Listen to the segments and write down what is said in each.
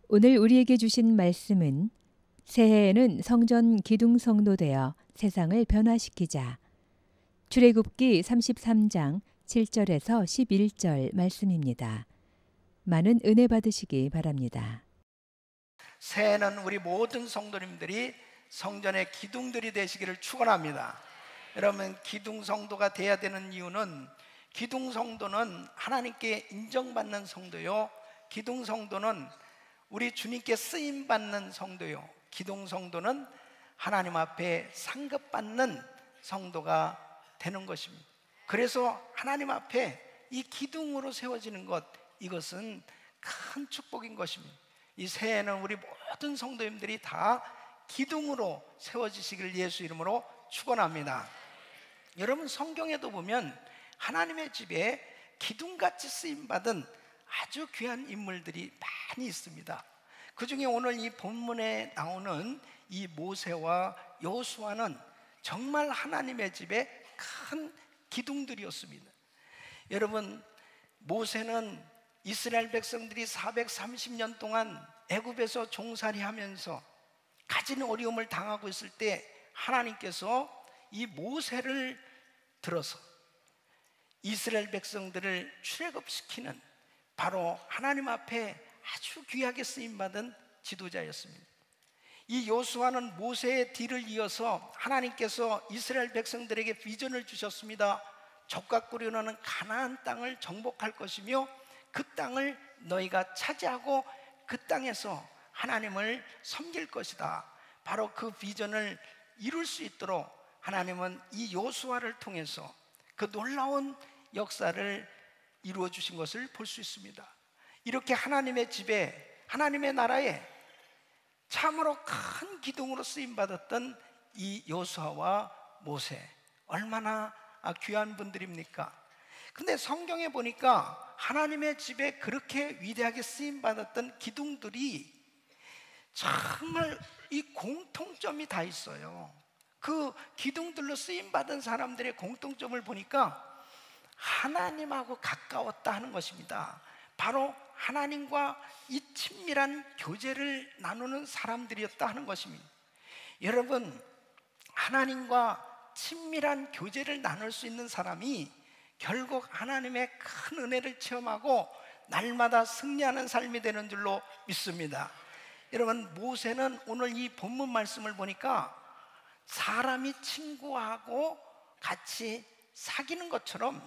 오늘 우리에게 주신 말씀은 새해에는 성전 기둥 성도 되어 세상을 변화시키자. 출애굽기 33장 7절에서 11절 말씀입니다. 많은 은혜 받으시기 바랍니다. 새해는 우리 모든 성도님들이 성전의 기둥들이 되시기를 축원합니다. 여러분, 기둥 성도가 돼야 되는 이유는 기둥 성도는 하나님께 인정받는 성도요, 기둥 성도는 우리 주님께 쓰임받는 성도요, 기둥 성도는 하나님 앞에 상급받는 성도가 되는 것입니다. 그래서 하나님 앞에 이 기둥으로 세워지는 것, 이것은 큰 축복인 것입니다. 이 새해에는 우리 모든 성도님들이 다 기둥으로 세워지시기를 예수 이름으로 축원합니다. 여러분, 성경에도 보면 하나님의 집에 기둥같이 쓰임받은 아주 귀한 인물들이 많이 있습니다. 그 중에 오늘 이 본문에 나오는 이 모세와 여호수아는 정말 하나님의 집에 큰 기둥들이었습니다. 여러분, 모세는 이스라엘 백성들이 430년 동안 애굽에서 종살이하면서 가진 어려움을 당하고 있을 때 하나님께서 이 모세를 들어서 이스라엘 백성들을 출애굽시키는 바로 하나님 앞에 아주 귀하게 쓰임받은 지도자였습니다. 이 여호수아는 모세의 뒤를 이어서 하나님께서 이스라엘 백성들에게 비전을 주셨습니다. 젖과 꿀이 흐르는 가나안 땅을 정복할 것이며 그 땅을 너희가 차지하고 그 땅에서 하나님을 섬길 것이다. 바로 그 비전을 이룰 수 있도록 하나님은 이 여호수아를 통해서 그 놀라운 역사를 이루어 주신 것을 볼 수 있습니다. 이렇게 하나님의 집에, 하나님의 나라에 참으로 큰 기둥으로 쓰임받았던 이 여호수아와 모세, 얼마나 귀한 분들입니까? 근데 성경에 보니까 하나님의 집에 그렇게 위대하게 쓰임받았던 기둥들이 정말 이 공통점이 다 있어요. 그 기둥들로 쓰임받은 사람들의 공통점을 보니까 하나님하고 가까웠다 하는 것입니다. 바로 하나님과 이 친밀한 교제를 나누는 사람들이었다 하는 것입니다. 여러분, 하나님과 친밀한 교제를 나눌 수 있는 사람이 결국 하나님의 큰 은혜를 체험하고 날마다 승리하는 삶이 되는 줄로 믿습니다. 여러분, 모세는 오늘 이 본문 말씀을 보니까 사람이 친구하고 같이 사귀는 것처럼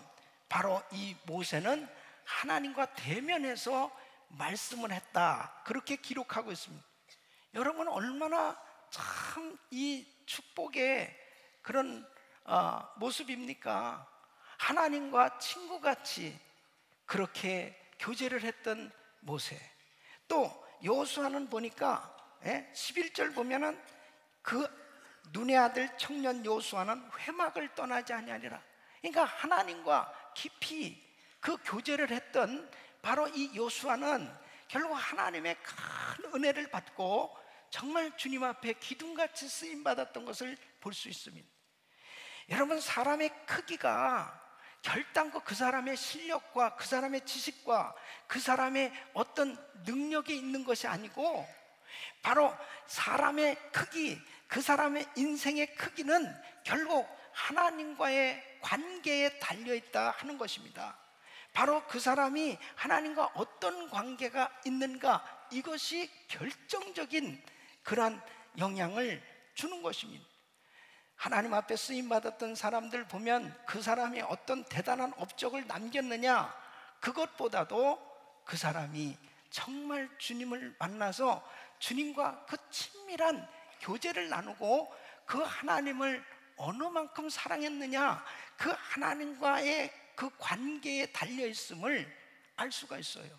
바로 이 모세는 하나님과 대면해서 말씀을 했다, 그렇게 기록하고 있습니다. 여러분, 얼마나 참 이 축복의 그런 모습입니까? 하나님과 친구같이 그렇게 교제를 했던 모세. 또 여호수아는 보니까 11절 보면은 그 눈의 아들 청년 여호수아는 회막을 떠나지 아니하리라. 그러니까 하나님과 깊이 그 교제를 했던 바로 이 여호수아는 결국 하나님의 큰 은혜를 받고 정말 주님 앞에 기둥같이 쓰임받았던 것을 볼 수 있습니다. 여러분, 사람의 크기가 결단코 그 사람의 실력과 그 사람의 지식과 그 사람의 어떤 능력이 있는 것이 아니고 바로 사람의 크기, 그 사람의 인생의 크기는 결국 하나님과의 관계에 달려있다 하는 것입니다. 바로 그 사람이 하나님과 어떤 관계가 있는가, 이것이 결정적인 그러한 영향을 주는 것입니다. 하나님 앞에 쓰임받았던 사람들 보면 그 사람이 어떤 대단한 업적을 남겼느냐, 그것보다도 그 사람이 정말 주님을 만나서 주님과 그 친밀한 교제를 나누고 그 하나님을 어느 만큼 사랑했느냐, 그 하나님과의 그 관계에 달려있음을 알 수가 있어요.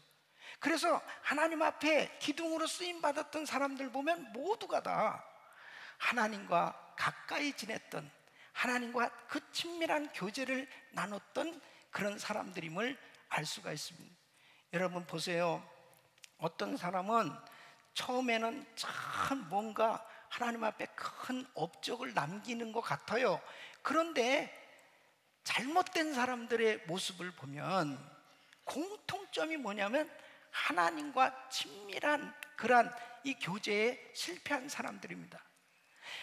그래서 하나님 앞에 기둥으로 쓰임받았던 사람들 보면 모두가 다 하나님과 가까이 지냈던, 하나님과 그 친밀한 교제를 나눴던 그런 사람들임을 알 수가 있습니다. 여러분 보세요. 어떤 사람은 처음에는 참 뭔가 하나님 앞에 큰 업적을 남기는 것 같아요. 그런데 잘못된 사람들의 모습을 보면 공통점이 뭐냐면 하나님과 친밀한 그러한 이 교제에 실패한 사람들입니다.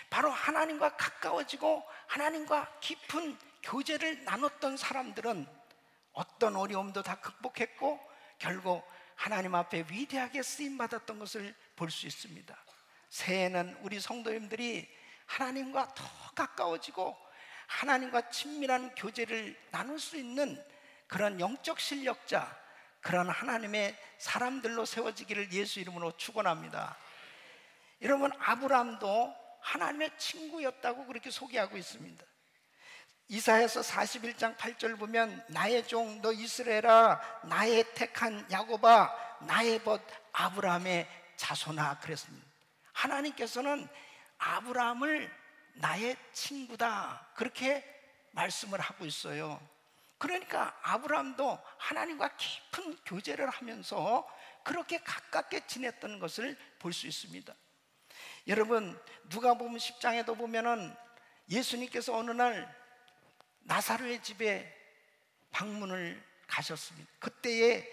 바로 하나님과 가까워지고 하나님과 깊은 교제를 나눴던 사람들은 어떤 어려움도 다 극복했고 결국 하나님 앞에 위대하게 쓰임받았던 것을 볼 수 있습니다. 새해에는 우리 성도님들이 하나님과 더 가까워지고 하나님과 친밀한 교제를 나눌 수 있는 그런 영적 실력자, 그런 하나님의 사람들로 세워지기를 예수 이름으로 축원합니다. 여러분, 아브라함도 하나님의 친구였다고 그렇게 소개하고 있습니다. 이사야서 41장 8절 보면 나의 종 너 이스라엘아, 나의 택한 야곱아, 나의 벗 아브라함의 자손아 그랬습니다. 하나님께서는 아브라함을 나의 친구다 그렇게 말씀을 하고 있어요. 그러니까 아브라함도 하나님과 깊은 교제를 하면서 그렇게 가깝게 지냈던 것을 볼 수 있습니다. 여러분, 누가복음 10장에도 보면은 예수님께서 어느 날 나사로의 집에 방문을 가셨습니다. 그때에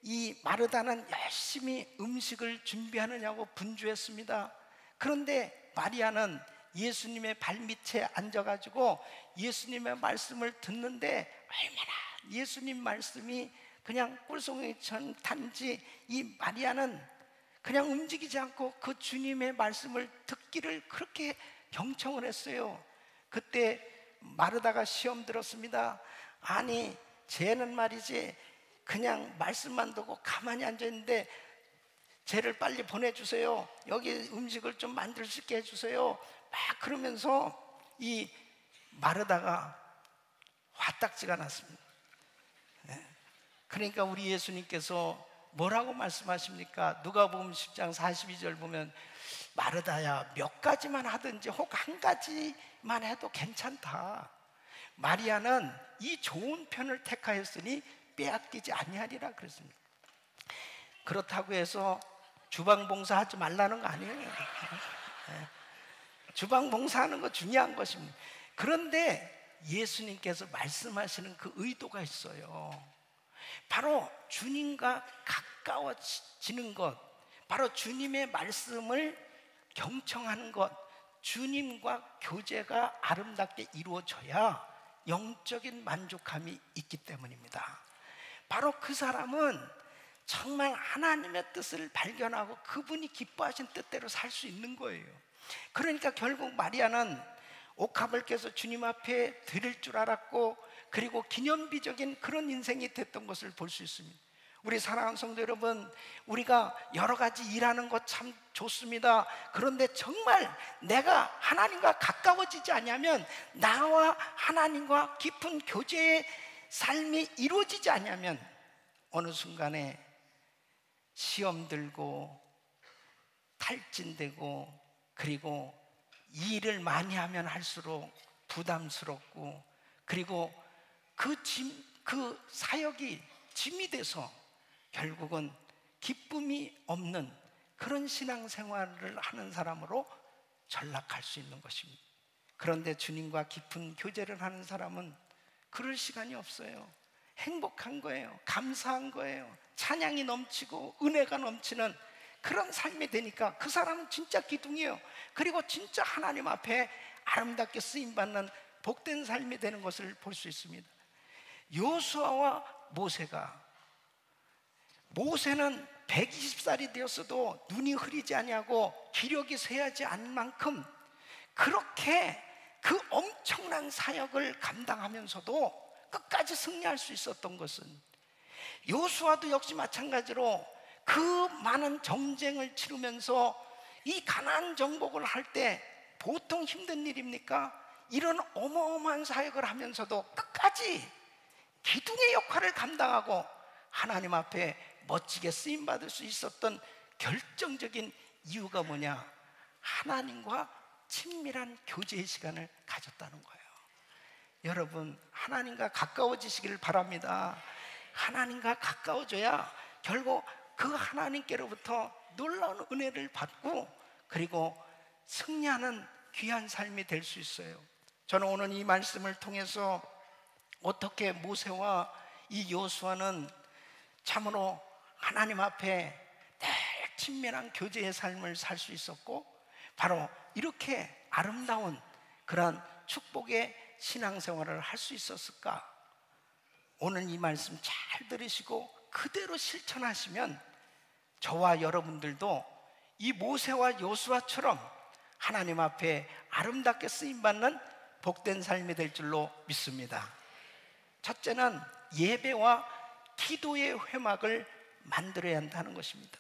이 마르다는 열심히 음식을 준비하느냐고 분주했습니다. 그런데 마리아는 예수님의 발밑에 앉아가지고 예수님의 말씀을 듣는데 얼마나 예수님 말씀이 그냥 꿀송이처럼 단지 이 마리아는 그냥 움직이지 않고 그 주님의 말씀을 듣기를 그렇게 경청을 했어요. 그때 마르다가 시험 들었습니다. 아니 쟤는 말이지 그냥 말씀만 듣고 가만히 앉아있는데 쟤를 빨리 보내주세요. 여기 음식을 좀 만들 수 있게 해주세요. 막 그러면서 이 마르다가 화딱지가 났습니다. 그러니까 우리 예수님께서 뭐라고 말씀하십니까? 누가복음 10장 42절 보면 마르다야 몇 가지만 하든지 혹 한 가지만 해도 괜찮다. 마리아는 이 좋은 편을 택하였으니 빼앗기지 아니하리라 그랬습니다. 그렇다고 해서 주방 봉사하지 말라는 거 아니에요. 주방 봉사하는 거 중요한 것입니다. 그런데 예수님께서 말씀하시는 그 의도가 있어요. 바로 주님과 가까워지는 것, 바로 주님의 말씀을 경청하는 것, 주님과 교제가 아름답게 이루어져야 영적인 만족함이 있기 때문입니다. 바로 그 사람은 정말 하나님의 뜻을 발견하고 그분이 기뻐하신 뜻대로 살 수 있는 거예요. 그러니까 결국 마리아는 옥합을 깨서 주님 앞에 드릴 줄 알았고 그리고 기념비적인 그런 인생이 됐던 것을 볼 수 있습니다. 우리 사랑하는 성도 여러분, 우리가 여러 가지 일하는 것 참 좋습니다. 그런데 정말 내가 하나님과 가까워지지 않으면, 나와 하나님과 깊은 교제의 삶이 이루어지지 않으면 어느 순간에 시험 들고 탈진되고 그리고 일을 많이 하면 할수록 부담스럽고 그리고 그 사역이 짐이 돼서 결국은 기쁨이 없는 그런 신앙생활을 하는 사람으로 전락할 수 있는 것입니다. 그런데 주님과 깊은 교제를 하는 사람은 그럴 시간이 없어요. 행복한 거예요. 감사한 거예요. 찬양이 넘치고 은혜가 넘치는 그런 삶이 되니까 그 사람은 진짜 기둥이에요. 그리고 진짜 하나님 앞에 아름답게 쓰임받는 복된 삶이 되는 것을 볼 수 있습니다. 여호수아와 모세는 120살이 되었어도 눈이 흐리지 아니하고 기력이 쇠하지 않을 만큼 그렇게 그 엄청난 사역을 감당하면서도 끝까지 승리할 수 있었던 것은, 여호수아도 역시 마찬가지로 그 많은 정쟁을 치르면서 이 가나안 정복을 할 때 보통 힘든 일입니까? 이런 어마어마한 사역을 하면서도 끝까지 기둥의 역할을 감당하고 하나님 앞에 멋지게 쓰임받을 수 있었던 결정적인 이유가 뭐냐? 하나님과 친밀한 교제의 시간을 가졌다는 거예요. 여러분, 하나님과 가까워지시기를 바랍니다. 하나님과 가까워져야 결국 그 하나님께로부터 놀라운 은혜를 받고 그리고 승리하는 귀한 삶이 될 수 있어요. 저는 오늘 이 말씀을 통해서 어떻게 모세와 이 여호수아는 참으로 하나님 앞에 늘 친밀한 교제의 삶을 살 수 있었고, 바로 이렇게 아름다운 그런 축복의 신앙생활을 할 수 있었을까? 오늘 이 말씀 잘 들으시고 그대로 실천하시면 저와 여러분들도 이 모세와 요수아처럼 하나님 앞에 아름답게 쓰임받는 복된 삶이 될 줄로 믿습니다. 첫째는 예배와 기도의 회막을 만들어야 한다는 것입니다.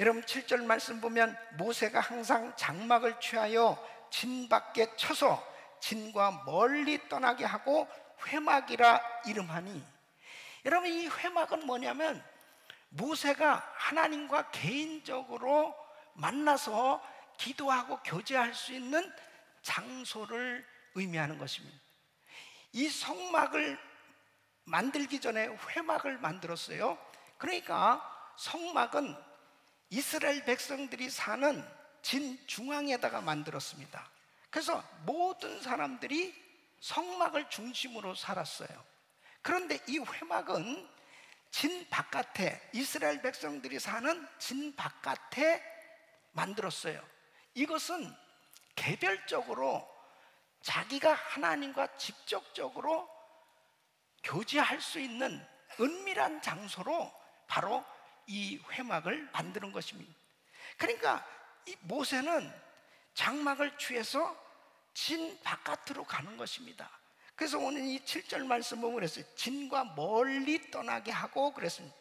여러분 7절 말씀 보면 모세가 항상 장막을 취하여 진 밖에 쳐서 진과 멀리 떠나게 하고 회막이라 이름하니, 여러분 이 회막은 뭐냐면 모세가 하나님과 개인적으로 만나서 기도하고 교제할 수 있는 장소를 의미하는 것입니다. 이 성막을 만들기 전에 회막을 만들었어요. 그러니까 성막은 이스라엘 백성들이 사는 진 중앙에다가 만들었습니다. 그래서 모든 사람들이 성막을 중심으로 살았어요. 그런데 이 회막은 진 바깥에, 이스라엘 백성들이 사는 진 바깥에 만들었어요. 이것은 개별적으로 자기가 하나님과 직접적으로 교제할 수 있는 은밀한 장소로 바로 이 회막을 만드는 것입니다. 그러니까 이 모세는 장막을 취해서 진 바깥으로 가는 것입니다. 그래서 오늘 이 7절 말씀 보면 그랬어요. 진과 멀리 떠나게 하고 그랬습니다.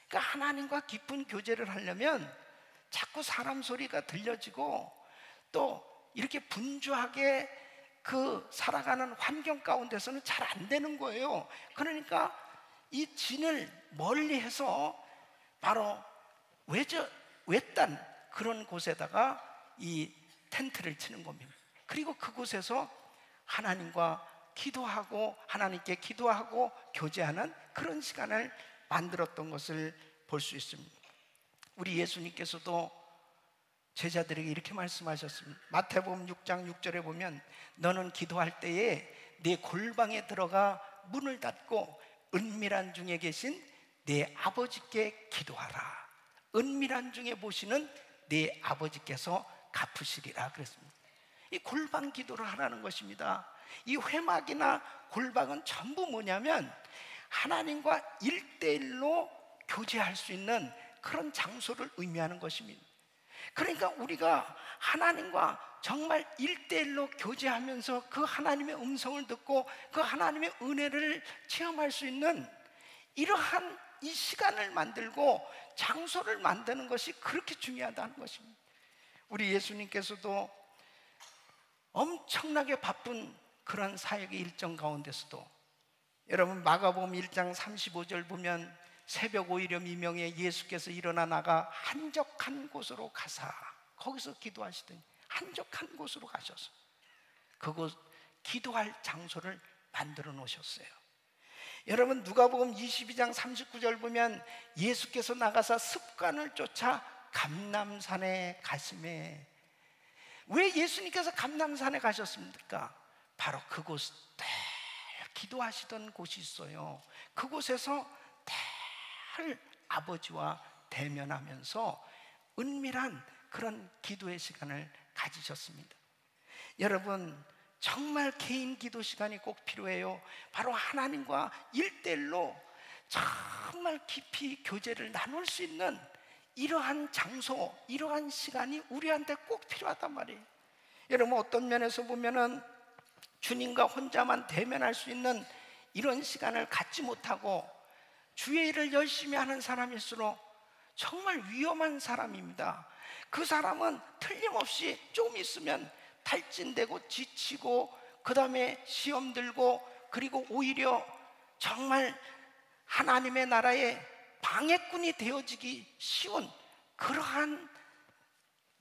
그러니까 하나님과 깊은 교제를 하려면 자꾸 사람 소리가 들려지고 또 이렇게 분주하게 그 살아가는 환경 가운데서는 잘 안 되는 거예요. 그러니까 이 진을 멀리 해서 바로 외딴 그런 곳에다가 이 텐트를 치는 겁니다. 그리고 그곳에서 하나님과 기도하고 하나님께 기도하고 교제하는 그런 시간을 만들었던 것을 볼 수 있습니다. 우리 예수님께서도 제자들에게 이렇게 말씀하셨습니다. 마태복음 6장 6절에 보면 너는 기도할 때에 네 골방에 들어가 문을 닫고 은밀한 중에 계신 네 아버지께 기도하라. 은밀한 중에 보시는 네 아버지께서 갚으시리라 그랬습니다. 이 골방 기도를 하라는 것입니다. 이 회막이나 골방은 전부 뭐냐면 하나님과 1대1로 교제할 수 있는 그런 장소를 의미하는 것입니다. 그러니까 우리가 하나님과 정말 1대1로 교제하면서 그 하나님의 음성을 듣고 그 하나님의 은혜를 체험할 수 있는 이러한 이 시간을 만들고 장소를 만드는 것이 그렇게 중요하다는 것입니다. 우리 예수님께서도 엄청나게 바쁜 그런 사역의 일정 가운데서도 여러분 마가복음 1장 35절 보면 새벽 오이려 미명에 예수께서 일어나 나가 한적한 곳으로 가사 거기서 기도하시더니 한적한 곳으로 가셔서 그곳 기도할 장소를 만들어 놓으셨어요. 여러분 누가복음 22장 39절 보면 예수께서 나가서 습관을 쫓아 감람산에 가심에, 왜 예수님께서 감람산에 가셨습니까? 바로 그곳 늘 기도하시던 곳이 있어요. 그곳에서 늘 아버지와 대면하면서 은밀한 그런 기도의 시간을 가지셨습니다. 여러분 정말 개인 기도 시간이 꼭 필요해요. 바로 하나님과 1대1로 정말 깊이 교제를 나눌 수 있는 이러한 장소, 이러한 시간이 우리한테 꼭 필요하단 말이에요. 여러분 어떤 면에서 보면은 주님과 혼자만 대면할 수 있는 이런 시간을 갖지 못하고 주의 일을 열심히 하는 사람일수록 정말 위험한 사람입니다. 그 사람은 틀림없이 좀 있으면 탈진되고 지치고 그 다음에 시험 들고 그리고 오히려 정말 하나님의 나라의 방해꾼이 되어지기 쉬운 그러한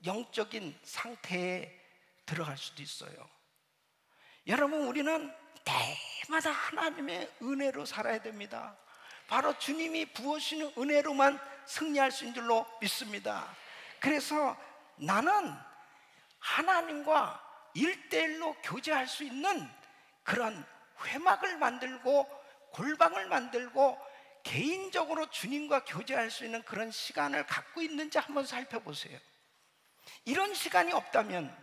영적인 상태에 들어갈 수도 있어요. 여러분 우리는 때마다 하나님의 은혜로 살아야 됩니다. 바로 주님이 부어주시는 은혜로만 승리할 수 있는 줄로 믿습니다. 그래서 나는 하나님과 1대1로 교제할 수 있는 그런 회막을 만들고 골방을 만들고 개인적으로 주님과 교제할 수 있는 그런 시간을 갖고 있는지 한번 살펴보세요. 이런 시간이 없다면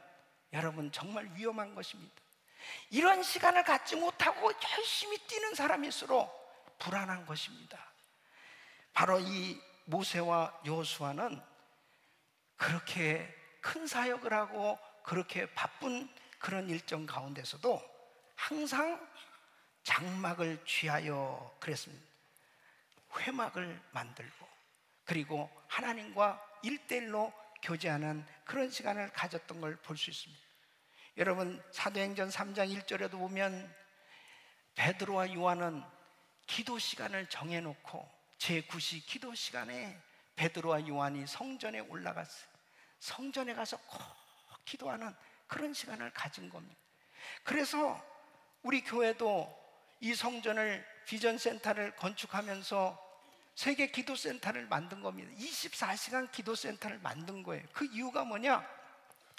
여러분 정말 위험한 것입니다. 이런 시간을 갖지 못하고 열심히 뛰는 사람일수록 불안한 것입니다. 바로 이 모세와 여호수아는 그렇게 큰 사역을 하고 그렇게 바쁜 그런 일정 가운데서도 항상 장막을 취하여 그랬습니다. 회막을 만들고 그리고 하나님과 1대1로 교제하는 그런 시간을 가졌던 걸 볼 수 있습니다. 여러분 사도행전 3장 1절에도 보면 베드로와 요한은 기도 시간을 정해놓고 제9시 기도 시간에 베드로와 요한이 성전에 올라갔어요. 성전에 가서 꼭 기도하는 그런 시간을 가진 겁니다. 그래서 우리 교회도 이 성전을 비전센터를 건축하면서 세계 기도센터를 만든 겁니다. 24시간 기도센터를 만든 거예요. 그 이유가 뭐냐?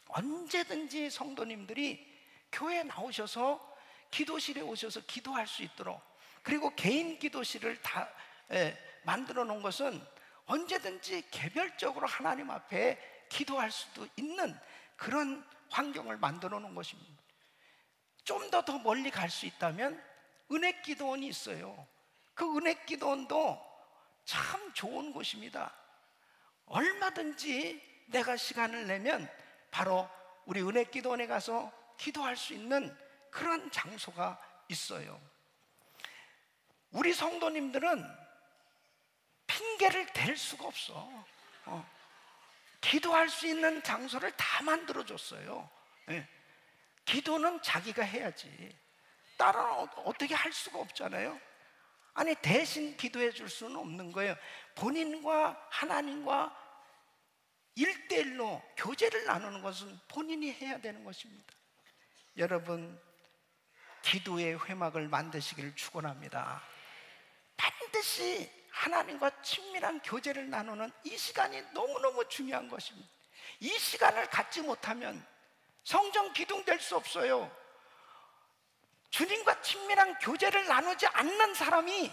언제든지 성도님들이 교회에 나오셔서 기도실에 오셔서 기도할 수 있도록, 그리고 개인 기도실을 다 만들어 놓은 것은 언제든지 개별적으로 하나님 앞에 기도할 수도 있는 그런 환경을 만들어 놓은 것입니다. 좀 더 멀리 갈 수 있다면 은혜기도원이 있어요. 그 은혜기도원도 참 좋은 곳입니다. 얼마든지 내가 시간을 내면 바로 우리 은혜기도원에 가서 기도할 수 있는 그런 장소가 있어요. 우리 성도님들은 핑계를 댈 수가 없어. 기도할 수 있는 장소를 다 만들어줬어요. 기도는 자기가 해야지 따로 어떻게 할 수가 없잖아요. 아니 대신 기도해 줄 수는 없는 거예요. 본인과 하나님과 1대1로 교제를 나누는 것은 본인이 해야 되는 것입니다. 여러분 기도의 회막을 만드시기를 축원합니다. 반드시 하나님과 친밀한 교제를 나누는 이 시간이 너무너무 중요한 것입니다. 이 시간을 갖지 못하면 성전 기둥 될 수 없어요. 주님과 친밀한 교제를 나누지 않는 사람이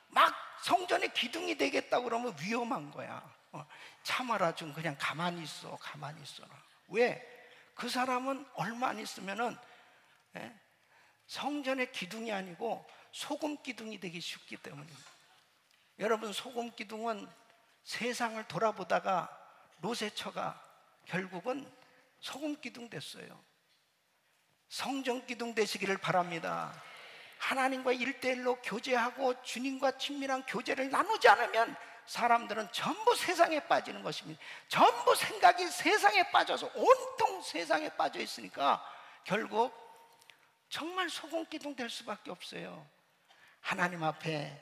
막 성전의 기둥이 되겠다고 그러면 위험한 거야. 참아라, 좀 그냥 가만히 있어, 가만히 있어라. 왜? 그 사람은 얼마 안 있으면은 성전의 기둥이 아니고 소금 기둥이 되기 쉽기 때문입니다. 여러분 소금 기둥은 세상을 돌아보다가 로세처가 결국은 소금 기둥 됐어요. 성전 기둥 되시기를 바랍니다. 하나님과 1대1로 교제하고 주님과 친밀한 교제를 나누지 않으면 사람들은 전부 세상에 빠지는 것입니다. 전부 생각이 세상에 빠져서 온통 세상에 빠져 있으니까 결국 정말 소금 기둥 될 수밖에 없어요. 하나님 앞에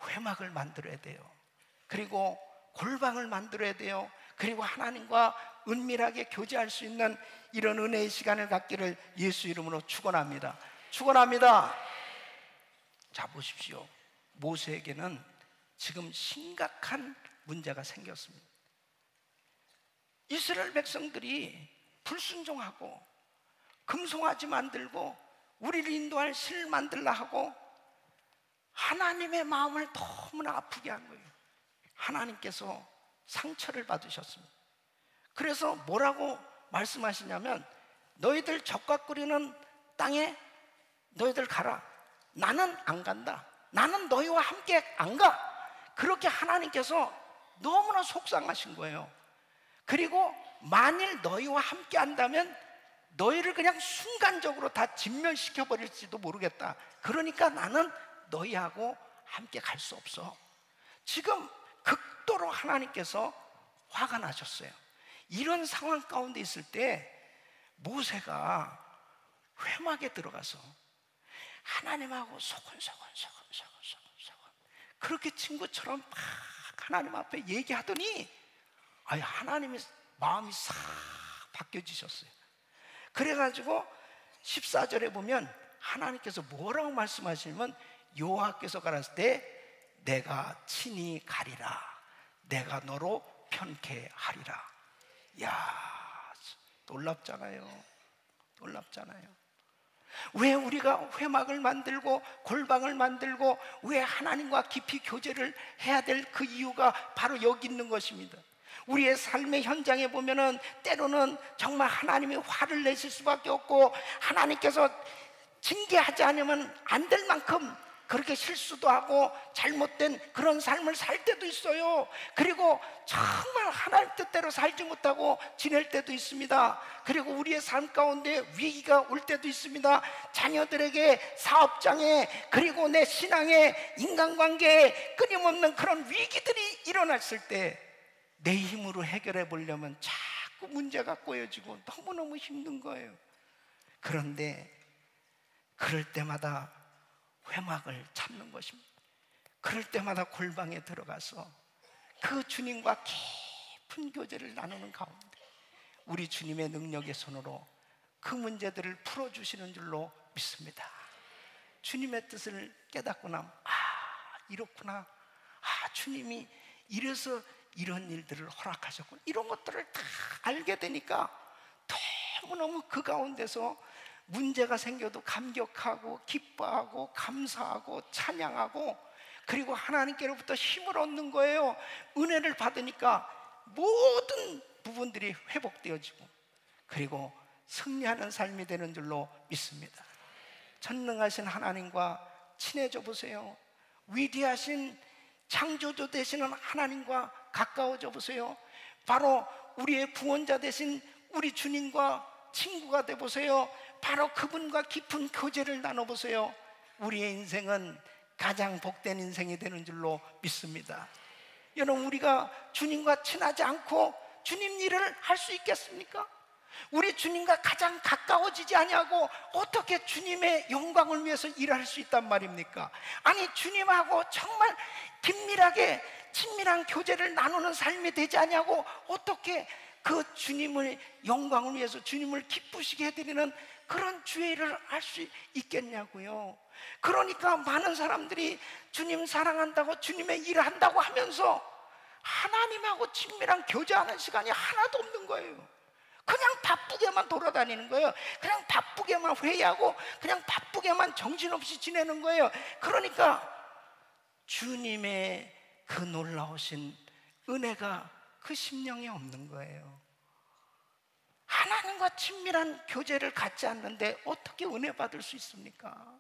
회막을 만들어야 돼요. 그리고 골방을 만들어야 돼요. 그리고 하나님과 은밀하게 교제할 수 있는 이런 은혜의 시간을 갖기를 예수 이름으로 축원합니다. 축원합니다. 자 보십시오. 모세에게는 지금 심각한 문제가 생겼습니다. 이스라엘 백성들이 불순종하고 금송아지 만들고 우리를 인도할 실 만들라 하고 하나님의 마음을 너무나 아프게 한 거예요. 하나님께서 상처를 받으셨습니다. 그래서 뭐라고 말씀하시냐면 너희들 적각거리는 땅에 너희들 가라. 나는 안 간다. 나는 너희와 함께 안 가. 그렇게 하나님께서 너무나 속상하신 거예요. 그리고 만일 너희와 함께 한다면 너희를 그냥 순간적으로 다 진멸시켜 버릴지도 모르겠다. 그러니까 나는 너희하고 함께 갈 수 없어. 지금 극도로 하나님께서 화가 나셨어요. 이런 상황 가운데 있을 때 모세가 회막에 들어가서 하나님하고 소곤소곤 그렇게 친구처럼 막 하나님 앞에 얘기하더니 하나님의 마음이 싹 바뀌어지셨어요. 그래가지고 14절에 보면 하나님께서 뭐라고 말씀하시냐면 여호와께서 가라사대 때 내가 친히 가리라. 내가 너로 편케하리라. 야, 놀랍잖아요. 놀랍잖아요. 왜 우리가 회막을 만들고 골방을 만들고 왜 하나님과 깊이 교제를 해야 될 그 이유가 바로 여기 있는 것입니다. 우리의 삶의 현장에 보면은 때로는 정말 하나님이 화를 내실 수밖에 없고, 하나님께서 징계하지 않으면 안 될 만큼 그렇게 실수도 하고 잘못된 그런 삶을 살 때도 있어요. 그리고 정말 하나님 뜻대로 살지 못하고 지낼 때도 있습니다. 그리고 우리의 삶 가운데 위기가 올 때도 있습니다. 자녀들에게, 사업장에, 그리고 내 신앙에, 인간관계에 끊임없는 그런 위기들이 일어났을 때 내 힘으로 해결해 보려면 자꾸 문제가 꼬여지고 너무너무 힘든 거예요. 그런데 그럴 때마다 회막을 찾는 것입니다. 그럴 때마다 골방에 들어가서 그 주님과 깊은 교제를 나누는 가운데 우리 주님의 능력의 손으로 그 문제들을 풀어주시는 줄로 믿습니다. 주님의 뜻을 깨닫고 나면 이렇구나, 주님이 이래서 이런 일들을 허락하셨고, 이런 것들을 다 알게 되니까 너무너무 그 가운데서 문제가 생겨도 감격하고 기뻐하고 감사하고 찬양하고, 그리고 하나님께로부터 힘을 얻는 거예요. 은혜를 받으니까 모든 부분들이 회복되어지고, 그리고 승리하는 삶이 되는 줄로 믿습니다. 전능하신 하나님과 친해져 보세요. 위대하신 창조주 되시는 하나님과 가까워져 보세요. 바로 우리의 구원자 되신 우리 주님과 친구가 돼 보세요. 바로 그분과 깊은 교제를 나눠보세요. 우리의 인생은 가장 복된 인생이 되는 줄로 믿습니다. 여러분, 우리가 주님과 친하지 않고 주님 일을 할 수 있겠습니까? 우리 주님과 가장 가까워지지 아니하고 어떻게 주님의 영광을 위해서 일할 수 있단 말입니까? 아니, 주님하고 정말 긴밀하게 친밀한 교제를 나누는 삶이 되지 아니하고 어떻게 그 주님의 영광을 위해서 주님을 기쁘시게 해드리는 그런 주의 일을 할 수 있겠냐고요. 그러니까 많은 사람들이 주님 사랑한다고 주님의 일을 한다고 하면서 하나님하고 친밀한 교제하는 시간이 하나도 없는 거예요. 그냥 바쁘게만 돌아다니는 거예요. 그냥 바쁘게만 회의하고 그냥 바쁘게만 정신없이 지내는 거예요. 그러니까 주님의 그 놀라우신 은혜가 그 심령에 없는 거예요. 하나님과 친밀한 교제를 갖지 않는데 어떻게 은혜 받을 수 있습니까?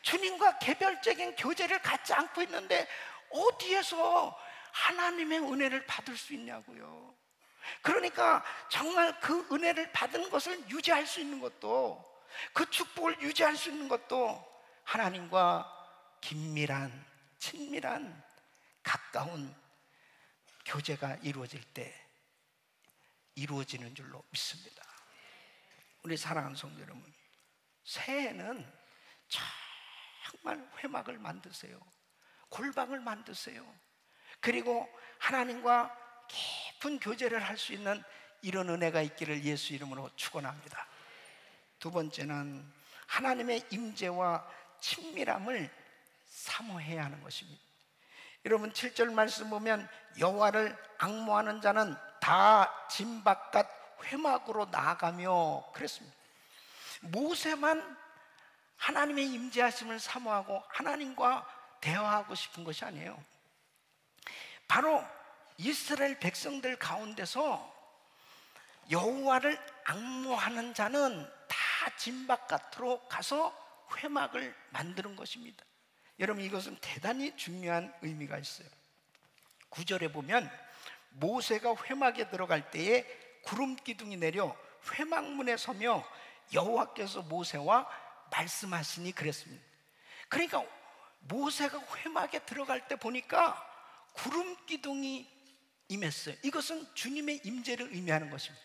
주님과 개별적인 교제를 갖지 않고 있는데 어디에서 하나님의 은혜를 받을 수 있냐고요. 그러니까 정말 그 은혜를 받은 것을 유지할 수 있는 것도, 그 축복을 유지할 수 있는 것도 하나님과 긴밀한, 친밀한, 가까운 교제가 이루어질 때 이루어지는 줄로 믿습니다. 우리 사랑하는 성도 여러분, 새해에는 정말 회막을 만드세요. 골방을 만드세요. 그리고 하나님과 깊은 교제를 할 수 있는 이런 은혜가 있기를 예수 이름으로 축원합니다. 두 번째는 하나님의 임재와 친밀함을 사모해야 하는 것입니다. 여러분, 7절 말씀 보면 여호와를 앙모하는 자는 다 진 바깥 회막으로 나아가며 그랬습니다. 모세만 하나님의 임재하심을 사모하고 하나님과 대화하고 싶은 것이 아니에요. 바로 이스라엘 백성들 가운데서 여호와를 앙모하는 자는 다 진 바깥으로 가서 회막을 만드는 것입니다. 여러분, 이것은 대단히 중요한 의미가 있어요. 9절에 보면 모세가 회막에 들어갈 때에 구름 기둥이 내려 회막문에 서며 여호와께서 모세와 말씀하시니 그랬습니다. 그러니까 모세가 회막에 들어갈 때 보니까 구름 기둥이 임했어요. 이것은 주님의 임재를 의미하는 것입니다.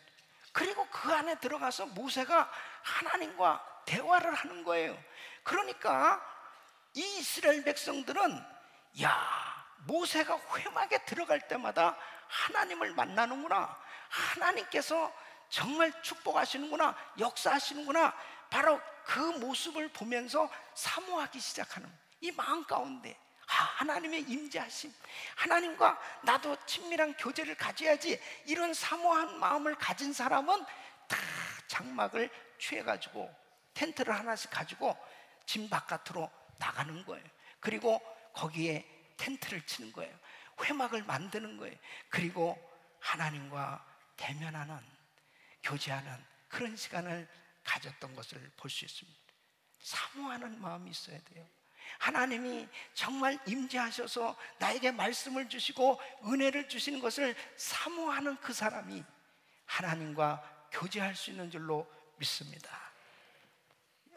그리고 그 안에 들어가서 모세가 하나님과 대화를 하는 거예요. 그러니까 이 이스라엘 백성들은 모세가 회막에 들어갈 때마다 하나님을 만나는구나, 하나님께서 정말 축복하시는구나, 역사하시는구나, 바로 그 모습을 보면서 사모하기 시작하는 이 마음 가운데 하나님의 임재하심, 하나님과 나도 친밀한 교제를 가져야지, 이런 사모한 마음을 가진 사람은 다 장막을 취해가지고 텐트를 하나씩 가지고 집 바깥으로 나가는 거예요. 그리고 거기에 텐트를 치는 거예요. 회막을 만드는 거예요. 그리고 하나님과 대면하는, 교제하는 그런 시간을 가졌던 것을 볼 수 있습니다. 사모하는 마음이 있어야 돼요. 하나님이 정말 임재하셔서 나에게 말씀을 주시고 은혜를 주시는 것을 사모하는 그 사람이 하나님과 교제할 수 있는 줄로 믿습니다.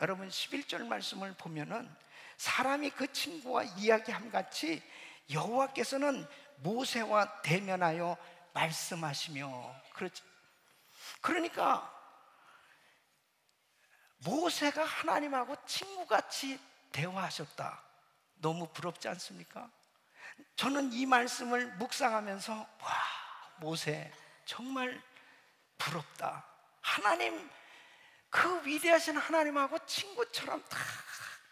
여러분 11절 말씀을 보면은 사람이 그 친구와 이야기함 같이 여호와께서는 모세와 대면하여 말씀하시며, 그렇지. 그러니까 모세가 하나님하고 친구같이 대화하셨다. 너무 부럽지 않습니까? 저는 이 말씀을 묵상하면서 와, 모세 정말 부럽다. 하나님, 그 위대하신 하나님하고 친구처럼 다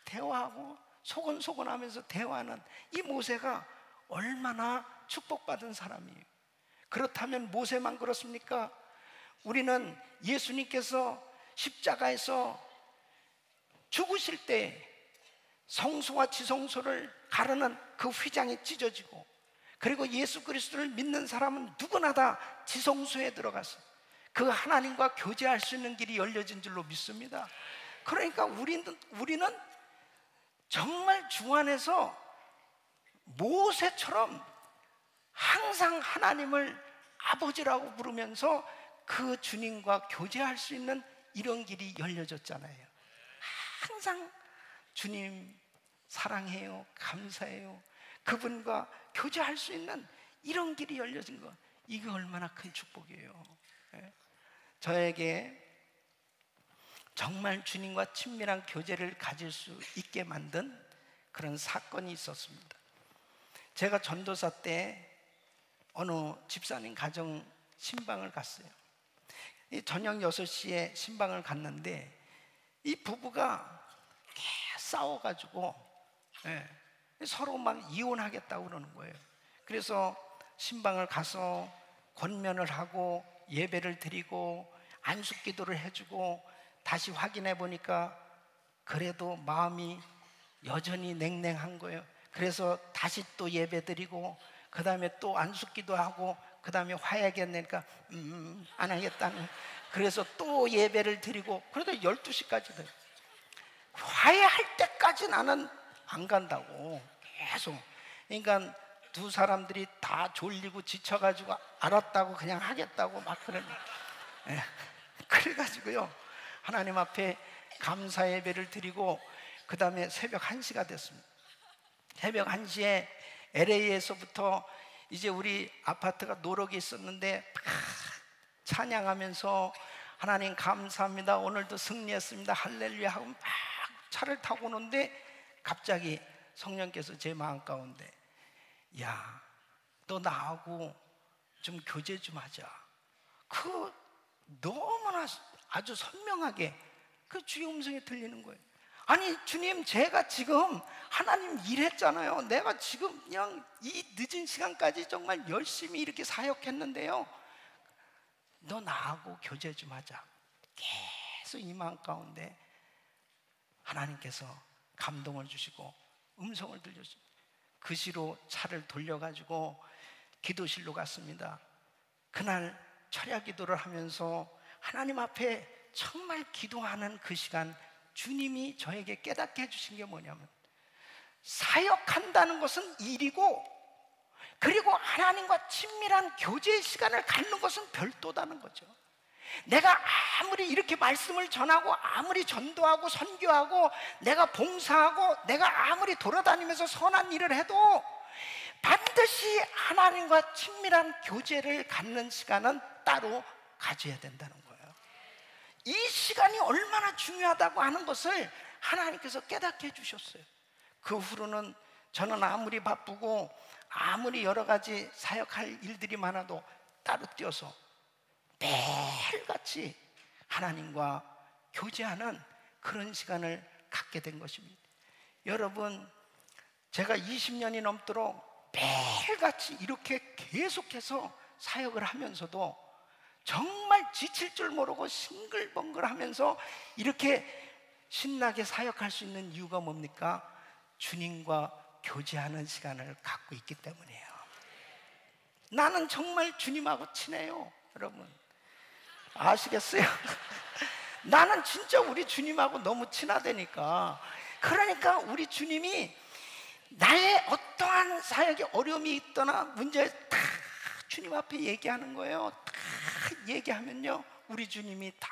대화하고 소곤소곤하면서 대화하는 이 모세가 얼마나 축복받은 사람이에요. 그렇다면 모세만 그렇습니까? 우리는 예수님께서 십자가에서 죽으실 때 성소와 지성소를 가르는 그 휘장이 찢어지고, 그리고 예수 그리스도를 믿는 사람은 누구나 다 지성소에 들어가서 그 하나님과 교제할 수 있는 길이 열려진 줄로 믿습니다. 그러니까 우리는 정말 주 안에서 모세처럼 항상 하나님을 아버지라고 부르면서 그 주님과 교제할 수 있는 이런 길이 열려졌잖아요. 항상 주님 사랑해요, 감사해요, 그분과 교제할 수 있는 이런 길이 열려진 것, 이게 얼마나 큰 축복이에요. 저에게 정말 주님과 친밀한 교제를 가질 수 있게 만든 그런 사건이 있었습니다. 제가 전도사 때 어느 집사님 가정 신방을 갔어요. 저녁 6시에 신방을 갔는데 이 부부가 싸워가지고 서로 막 이혼하겠다고 그러는 거예요. 그래서 신방을 가서 권면을 하고 예배를 드리고 안식기도를 해주고 다시 확인해 보니까 그래도 마음이 여전히 냉랭한 거예요. 그래서 다시 또 예배 드리고 그 다음에 또 안식기도 하고 그 다음에 화해하겠다니까 안 하겠다는, 그래서 또 예배를 드리고 그래도 12시까지 돼요. 화해할 때까지 나는 안 간다고 계속. 그러니까 두 사람들이 다 졸리고 지쳐가지고 알았다고 그냥 하겠다고 막 그러는. 그래가지고요 하나님 앞에 감사 예배를 드리고 그 다음에 새벽 1시가 됐습니다. 새벽 1시에 LA에서부터 이제 우리 아파트가 노력이 있었는데 막 찬양하면서 하나님 감사합니다, 오늘도 승리했습니다, 할렐루야 하고 막 차를 타고 오는데 갑자기 성령께서 제 마음 가운데, 야, 너 나하고 좀 교제 좀 하자. 그 너무나 아주 선명하게 그 주의 음성이 들리는 거예요. 아니 주님, 제가 지금 하나님 일했잖아요. 내가 지금 그냥 이 늦은 시간까지 정말 열심히 이렇게 사역했는데요, 너 나하고 교제 좀 하자. 계속 이 마음 가운데 하나님께서 감동을 주시고 음성을 들려주시고 그 시로 차를 돌려가지고 기도실로 갔습니다. 그날 철야 기도를 하면서 하나님 앞에 정말 기도하는 그 시간, 주님이 저에게 깨닫게 해주신 게 뭐냐면 사역한다는 것은 일이고, 그리고 하나님과 친밀한 교제의 시간을 갖는 것은 별도다는 거죠. 내가 아무리 이렇게 말씀을 전하고 아무리 전도하고 선교하고 내가 봉사하고 내가 아무리 돌아다니면서 선한 일을 해도 반드시 하나님과 친밀한 교제를 갖는 시간은 따로 가져야 된다는 거예요. 이 시간이 얼마나 중요하다고 하는 것을 하나님께서 깨닫게 해주셨어요. 그 후로는 저는 아무리 바쁘고 아무리 여러 가지 사역할 일들이 많아도 따로 뛰어서 매일같이 하나님과 교제하는 그런 시간을 갖게 된 것입니다. 여러분, 제가 20년이 넘도록 매일같이 이렇게 계속해서 사역을 하면서도 정말 지칠 줄 모르고 싱글벙글 하면서 이렇게 신나게 사역할 수 있는 이유가 뭡니까? 주님과 교제하는 시간을 갖고 있기 때문이에요. 나는 정말 주님하고 친해요. 여러분 아시겠어요? 나는 진짜 우리 주님하고 너무 친하다니까. 그러니까 우리 주님이 나의 어떠한 사역에 어려움이 있거나 문제 다 주님 앞에 얘기하는 거예요. 다 얘기하면요 우리 주님이 다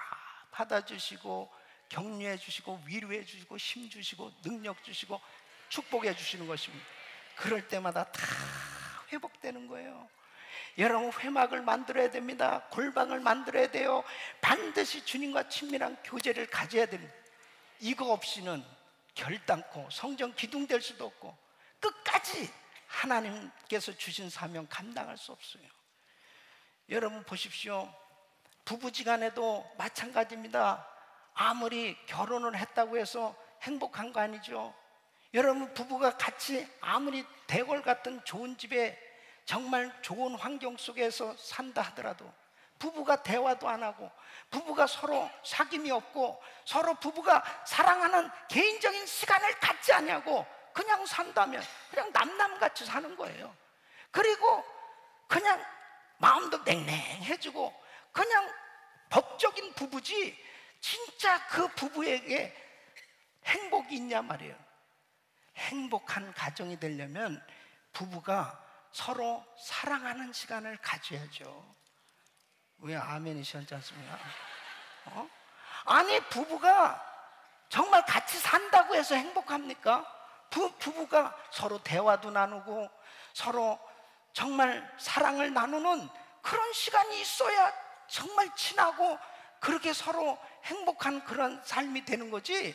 받아주시고 격려해 주시고 위로해 주시고 힘 주시고 능력 주시고 축복해 주시는 것입니다. 그럴 때마다 다 회복되는 거예요. 여러분 회막을 만들어야 됩니다. 골방을 만들어야 돼요. 반드시 주님과 친밀한 교제를 가져야 됩니다. 이거 없이는 결단코 성전 기둥 될 수도 없고 끝까지 하나님께서 주신 사명 감당할 수 없어요. 여러분 보십시오. 부부지간에도 마찬가지입니다. 아무리 결혼을 했다고 해서 행복한 거 아니죠. 여러분 부부가 같이 아무리 대궐 같은 좋은 집에 정말 좋은 환경 속에서 산다 하더라도 부부가 대화도 안 하고 부부가 서로 사귐이 없고 서로 부부가 사랑하는 개인적인 시간을 갖지 않냐고 그냥 산다면 그냥 남남같이 사는 거예요. 그리고 그냥 마음도 냉랭해지고 그냥 법적인 부부지 진짜 그 부부에게 행복이 있냐 말이에요. 행복한 가정이 되려면 부부가 서로 사랑하는 시간을 가져야죠. 왜 아멘이 시원치 않습니까? 아니 부부가 정말 같이 산다고 해서 행복합니까? 부부가 서로 대화도 나누고 서로 정말 사랑을 나누는 그런 시간이 있어야 정말 친하고 그렇게 서로 행복한 그런 삶이 되는 거지.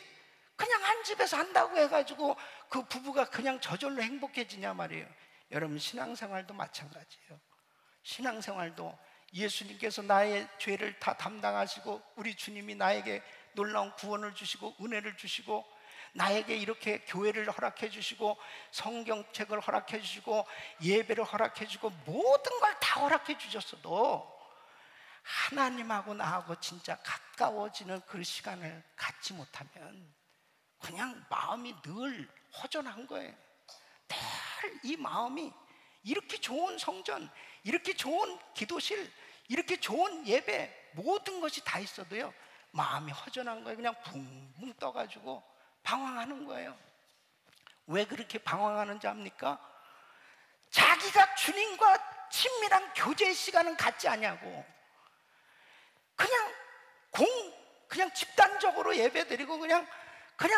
그냥 한 집에서 한다고 해가지고 그 부부가 그냥 저절로 행복해지냐 말이에요. 여러분 신앙생활도 마찬가지예요. 신앙생활도 예수님께서 나의 죄를 다 담당하시고 우리 주님이 나에게 놀라운 구원을 주시고 은혜를 주시고 나에게 이렇게 교회를 허락해 주시고 성경책을 허락해 주시고 예배를 허락해 주고 모든 걸 다 허락해 주셨어도 하나님하고 나하고 진짜 가까워지는 그 시간을 갖지 못하면 그냥 마음이 늘 허전한 거예요. 늘 이 마음이 이렇게 좋은 성전, 이렇게 좋은 기도실, 이렇게 좋은 예배 모든 것이 다 있어도요 마음이 허전한 거예요. 그냥 붕붕 떠가지고 방황하는 거예요. 왜 그렇게 방황하는지 압니까? 자기가 주님과 친밀한 교제의 시간은 갖지 않냐고. 그냥 집단적으로 예배드리고 그냥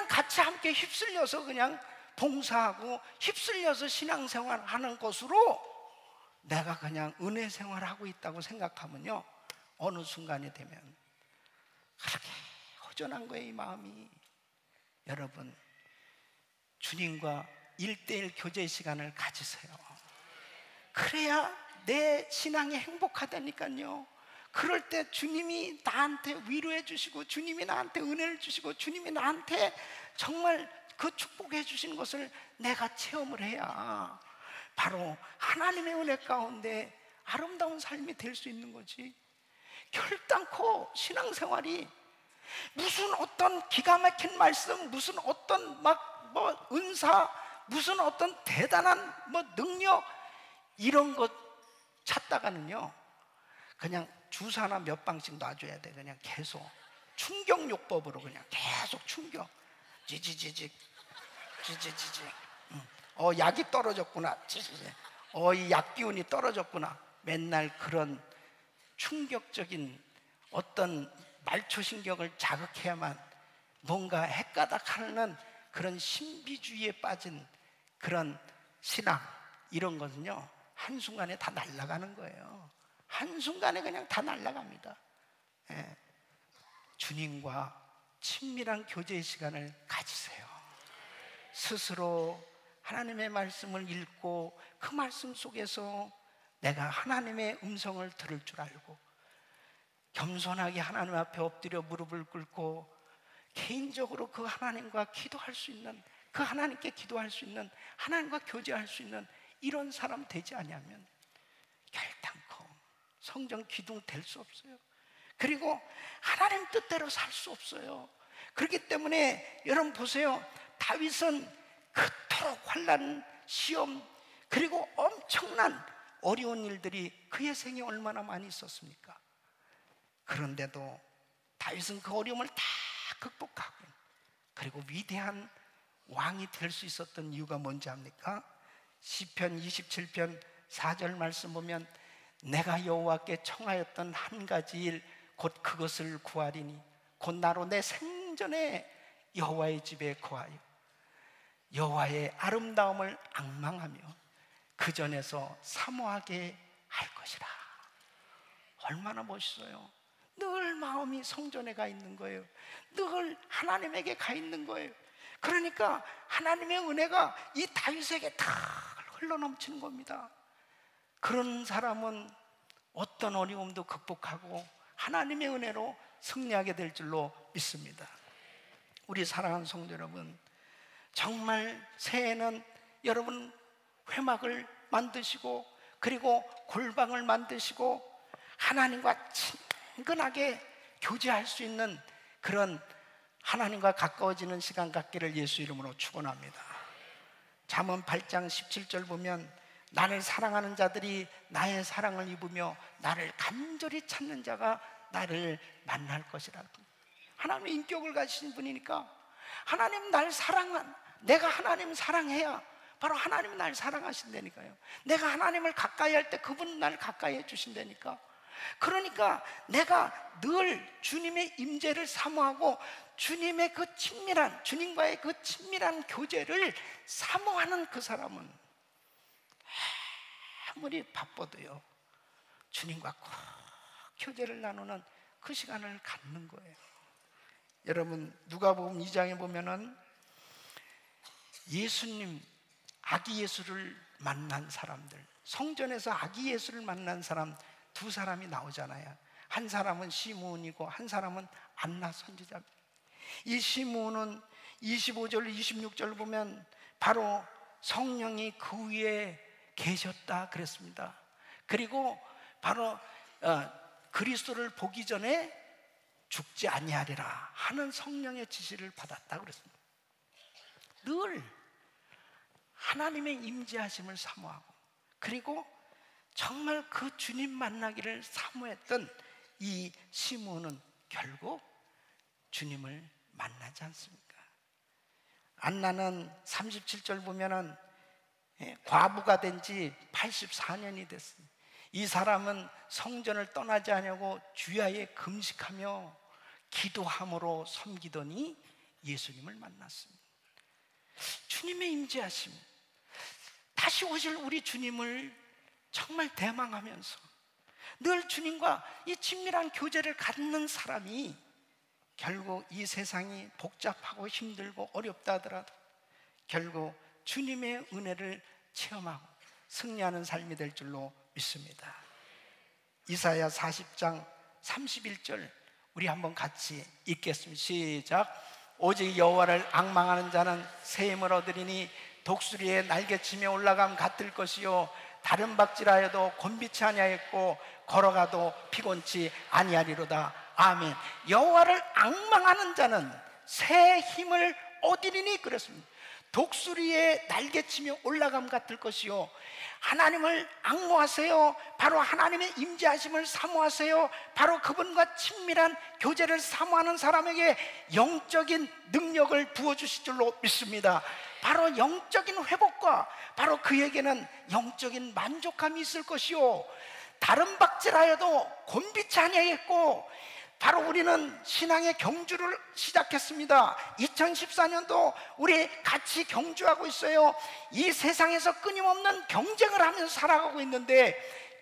같이 함께 휩쓸려서 그냥 봉사하고 휩쓸려서 신앙생활 하는 것으로 내가 그냥 은혜 생활하고 있다고 생각하면요 어느 순간이 되면 그렇게 허전한 거예요 이 마음이. 여러분 주님과 1:1 교제 시간을 가지세요. 그래야 내 신앙이 행복하다니까요. 그럴 때 주님이 나한테 위로해 주시고 주님이 나한테 은혜를 주시고 주님이 나한테 정말 그 축복해 주신 것을 내가 체험을 해야 바로 하나님의 은혜 가운데 아름다운 삶이 될 수 있는 거지. 결단코 신앙생활이 무슨 어떤 기가 막힌 말씀, 무슨 어떤 은사, 무슨 어떤 대단한 능력 이런 것 찾다가는요 그냥 주사나 몇 방씩 놔줘야 돼. 그냥 계속 충격요법으로 그냥 계속 충격. 지지지직 지지지직. 약이 떨어졌구나. 지지지. 이 약 기운이 떨어졌구나. 맨날 그런 충격적인 어떤 말초신경을 자극해야만 뭔가 헷가닥하는 그런 신비주의에 빠진 그런 신앙 이런 것은요 한순간에 다 날아가는 거예요. 한순간에 그냥 다 날아갑니다. 예. 주님과 친밀한 교제의 시간을 가지세요. 스스로 하나님의 말씀을 읽고 그 말씀 속에서 내가 하나님의 음성을 들을 줄 알고 겸손하게 하나님 앞에 엎드려 무릎을 꿇고 개인적으로 그 하나님과 기도할 수 있는, 그 하나님께 기도할 수 있는, 하나님과 교제할 수 있는 이런 사람 되지 않으면 결단코 성전 기둥 될 수 없어요. 그리고 하나님 뜻대로 살 수 없어요. 그렇기 때문에 여러분 보세요. 다윗은 그토록 환난, 시험, 그리고 엄청난 어려운 일들이 그의 생에 얼마나 많이 있었습니까? 그런데도 다윗은 그 어려움을 다 극복하고 그리고 위대한 왕이 될 수 있었던 이유가 뭔지 압니까? 시편 27편 4절 말씀 보면 내가 여호와께 청하였던 한 가지 일 곧 그것을 구하리니 곧 나로 내 생전에 여호와의 집에 거하여 여호와의 아름다움을 앙망하며 그 전에서 사모하게 할 것이라. 얼마나 멋있어요. 늘 마음이 성전에 가 있는 거예요. 늘 하나님에게 가 있는 거예요. 그러니까 하나님의 은혜가 이 다윗에게 다 흘러넘치는 겁니다. 그런 사람은 어떤 어려움도 극복하고 하나님의 은혜로 승리하게 될 줄로 믿습니다. 우리 사랑하는 성도 여러분, 정말 새해에는 여러분 회막을 만드시고 그리고 골방을 만드시고 하나님과 친근하게 교제할 수 있는 그런 하나님과 가까워지는 시간 갖기를 예수 이름으로 축원합니다. 잠언 8장 17절 보면 나를 사랑하는 자들이 나의 사랑을 입으며 나를 간절히 찾는 자가 나를 만날 것이라. 하나님의 인격을 가지신 분이니까 하나님 날 내가 하나님 사랑해야 바로 하나님이 날 사랑하신다니까요. 내가 하나님을 가까이 할 때 그분은 나를 가까이 해주신다니까. 그러니까 내가 늘 주님의 임재를 사모하고 주님의 그 친밀한, 주님과의 그 친밀한 교제를 사모하는 그 사람은 아무리 바빠도요 주님과 꼭 교제를 나누는 그 시간을 갖는 거예요. 여러분 누가복음 2장에 보면은 예수님, 아기 예수를 만난 사람들, 성전에서 아기 예수를 만난 사람 두 사람이 나오잖아요. 한 사람은 시므온이고 한 사람은 안나 선지자입니다. 이 시므온은 25절 26절 보면 바로 성령이 그 위에 계셨다 그랬습니다. 그리고 바로 그리스도를 보기 전에 죽지 아니하리라 하는 성령의 지시를 받았다 그랬습니다. 늘 하나님의 임재하심을 사모하고 그리고 정말 그 주님 만나기를 사모했던 이 시므온은 결국 주님을 만나지 않습니까? 안나는 37절 보면은 과부가 된 지 84년이 됐습니다. 이 사람은 성전을 떠나지 않으려고 주야에 금식하며 기도함으로 섬기더니 예수님을 만났습니다. 주님의 임재하심, 다시 오실 우리 주님을 정말 대망하면서 늘 주님과 이 친밀한 교제를 갖는 사람이 결국 이 세상이 복잡하고 힘들고 어렵다 하더라도 결국 주님의 은혜를 체험하고 승리하는 삶이 될 줄로 믿습니다. 이사야 40장 31절 우리 한번 같이 읽겠습니다. 시작. 오직 여호와를 앙망하는 자는 새 힘을 얻으리니 독수리의 날개치며 올라감 같을 것이요 다른 박질하여도 곤비치 아니하였고 걸어가도 피곤치 아니하리로다. 아멘. 여호와를 앙망하는 자는 새 힘을 얻으리니 그랬습니다. 독수리의 날개치며 올라감 같을 것이요 하나님을 앙모하세요. 바로 하나님의 임재하심을 사모하세요. 바로 그분과 친밀한 교제를 사모하는 사람에게 영적인 능력을 부어주실 줄로 믿습니다. 바로 영적인 회복과 바로 그에게는 영적인 만족감이 있을 것이요 다른 박질하여도 곤비치 아니하겠고 바로 우리는 신앙의 경주를 시작했습니다. 2014년도 우리 같이 경주하고 있어요. 이 세상에서 끊임없는 경쟁을 하면서 살아가고 있는데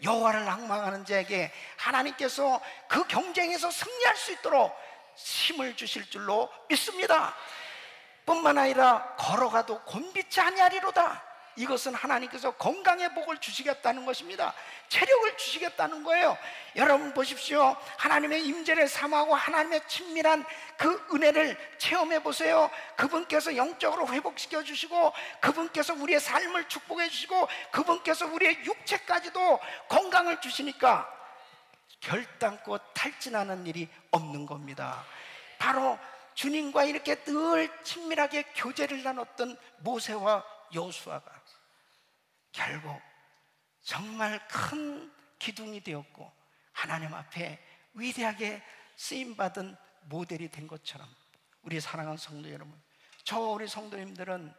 여호와를 앙망하는 자에게 하나님께서 그 경쟁에서 승리할 수 있도록 힘을 주실 줄로 믿습니다. 뿐만 아니라 걸어가도 곤비치 아니하리로다. 이것은 하나님께서 건강의 복을 주시겠다는 것입니다. 체력을 주시겠다는 거예요. 여러분 보십시오. 하나님의 임재를 사모하고 하나님의 친밀한 그 은혜를 체험해 보세요. 그분께서 영적으로 회복시켜 주시고 그분께서 우리의 삶을 축복해 주시고 그분께서 우리의 육체까지도 건강을 주시니까 결단코 탈진하는 일이 없는 겁니다. 바로 주님과 이렇게 늘 친밀하게 교제를 나눴던 모세와 여호수아가 결국 정말 큰 기둥이 되었고 하나님 앞에 위대하게 쓰임받은 모델이 된 것처럼, 우리 사랑하는 성도 여러분, 우리 성도님들은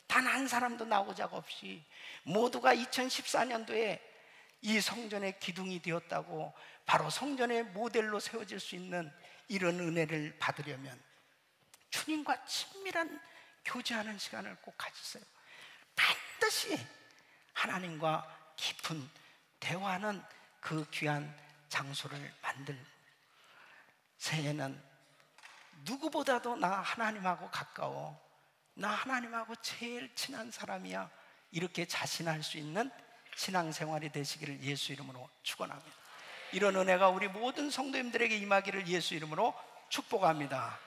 단 한 사람도 나오자가 없이 모두가 2014년도에 이 성전의 기둥이 되었다고 바로 성전의 모델로 세워질 수 있는 이런 은혜를 받으려면 주님과 친밀한 교제하는 시간을 꼭 가지세요. 반드시 하나님과 깊은 대화하는 그 귀한 장소를 만들고, 새해는 누구보다도 나 하나님하고 가까워, 나 하나님하고 제일 친한 사람이야, 이렇게 자신할 수 있는 신앙생활이 되시기를 예수 이름으로 축원합니다. 이런 은혜가 우리 모든 성도님들에게 임하기를 예수 이름으로 축복합니다.